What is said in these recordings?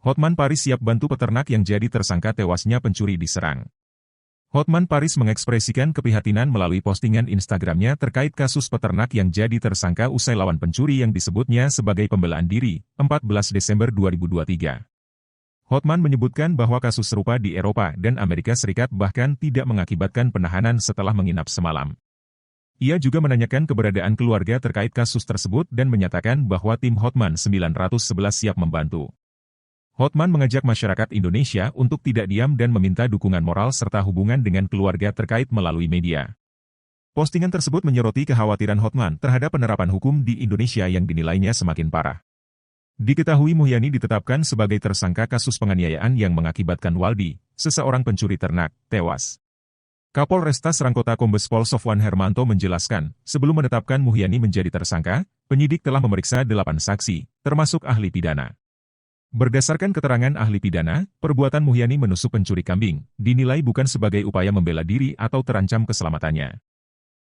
Hotman Paris siap bantu peternak yang jadi tersangka tewasnya pencuri diserang. Hotman Paris mengekspresikan keprihatinan melalui postingan Instagramnya terkait kasus peternak yang jadi tersangka usai lawan pencuri yang disebutnya sebagai pembelaan diri, 14 Desember 2023. Hotman menyebutkan bahwa kasus serupa di Eropa dan Amerika Serikat bahkan tidak mengakibatkan penahanan setelah menginap semalam. Ia juga menanyakan keberadaan keluarga terkait kasus tersebut dan menyatakan bahwa tim Hotman 911 siap membantu. Hotman mengajak masyarakat Indonesia untuk tidak diam dan meminta dukungan moral serta hubungan dengan keluarga terkait melalui media. Postingan tersebut menyoroti kekhawatiran Hotman terhadap penerapan hukum di Indonesia yang dinilainya semakin parah. Diketahui Muhyani ditetapkan sebagai tersangka kasus penganiayaan yang mengakibatkan Waldi, seseorang pencuri ternak, tewas. Kapolresta Serangkota Kombes Pol Sofwan Hermanto menjelaskan, sebelum menetapkan Muhyani menjadi tersangka, penyidik telah memeriksa 8 saksi, termasuk ahli pidana. Berdasarkan keterangan ahli pidana, perbuatan Muhyani menusuk pencuri kambing, dinilai bukan sebagai upaya membela diri atau terancam keselamatannya.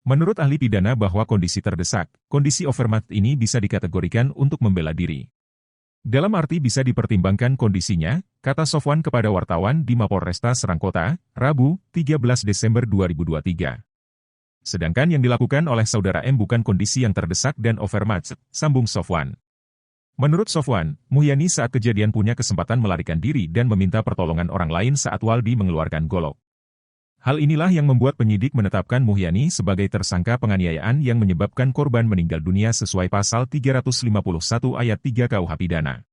Menurut ahli pidana bahwa kondisi terdesak, kondisi overmatch ini bisa dikategorikan untuk membela diri. Dalam arti bisa dipertimbangkan kondisinya, kata Sofwan kepada wartawan di Mapolresta Serangkota, Rabu, 13 Desember 2023. Sedangkan yang dilakukan oleh saudara M bukan kondisi yang terdesak dan overmatch, sambung Sofwan. Menurut Sofwan, Muhyani saat kejadian punya kesempatan melarikan diri dan meminta pertolongan orang lain saat Waldi mengeluarkan golok. Hal inilah yang membuat penyidik menetapkan Muhyani sebagai tersangka penganiayaan yang menyebabkan korban meninggal dunia sesuai pasal 351 ayat 3 KUH Pidana.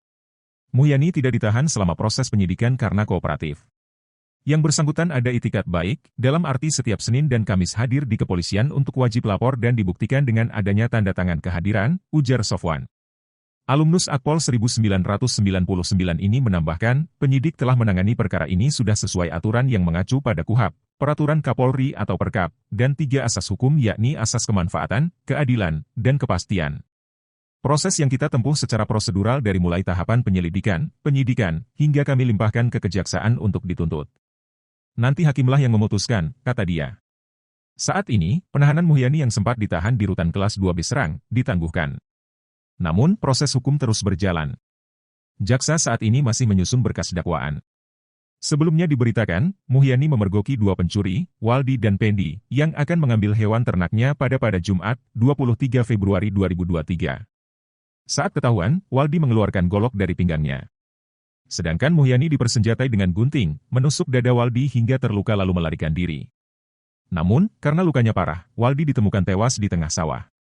Muhyani tidak ditahan selama proses penyidikan karena kooperatif. Yang bersangkutan ada itikat baik, dalam arti setiap Senin dan Kamis hadir di kepolisian untuk wajib lapor dan dibuktikan dengan adanya tanda tangan kehadiran, ujar Sofwan. Alumnus Akpol 1999 ini menambahkan, penyidik telah menangani perkara ini sudah sesuai aturan yang mengacu pada KUHP, Peraturan Kapolri atau Perkap, dan 3 asas hukum yakni asas kemanfaatan, keadilan, dan kepastian. Proses yang kita tempuh secara prosedural dari mulai tahapan penyelidikan, penyidikan, hingga kami limpahkan ke kejaksaan untuk dituntut. Nanti hakimlah yang memutuskan, kata dia. Saat ini, penahanan Muhyani yang sempat ditahan di Rutan Kelas 2B Serang, ditangguhkan. Namun, proses hukum terus berjalan. Jaksa saat ini masih menyusun berkas dakwaan. Sebelumnya diberitakan, Muhyani memergoki 2 pencuri, Waldi dan Pendi, yang akan mengambil hewan ternaknya pada Jumat, 23 Februari 2023. Saat ketahuan, Waldi mengeluarkan golok dari pinggangnya. Sedangkan Muhyani dipersenjatai dengan gunting, menusuk dada Waldi hingga terluka lalu melarikan diri. Namun, karena lukanya parah, Waldi ditemukan tewas di tengah sawah.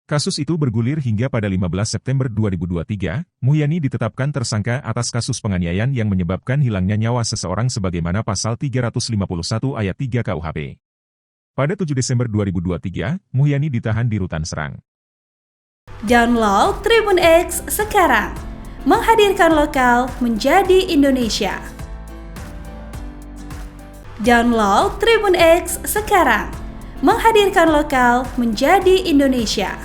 Kasus itu bergulir hingga pada 15 September 2023, Muhyani ditetapkan tersangka atas kasus penganiayaan yang menyebabkan hilangnya nyawa seseorang sebagaimana pasal 351 ayat 3 KUHP. Pada 7 Desember 2023, Muhyani ditahan di Rutan Serang. Download Tribun X sekarang, menghadirkan lokal menjadi Indonesia. Download Tribun X sekarang, menghadirkan lokal menjadi Indonesia.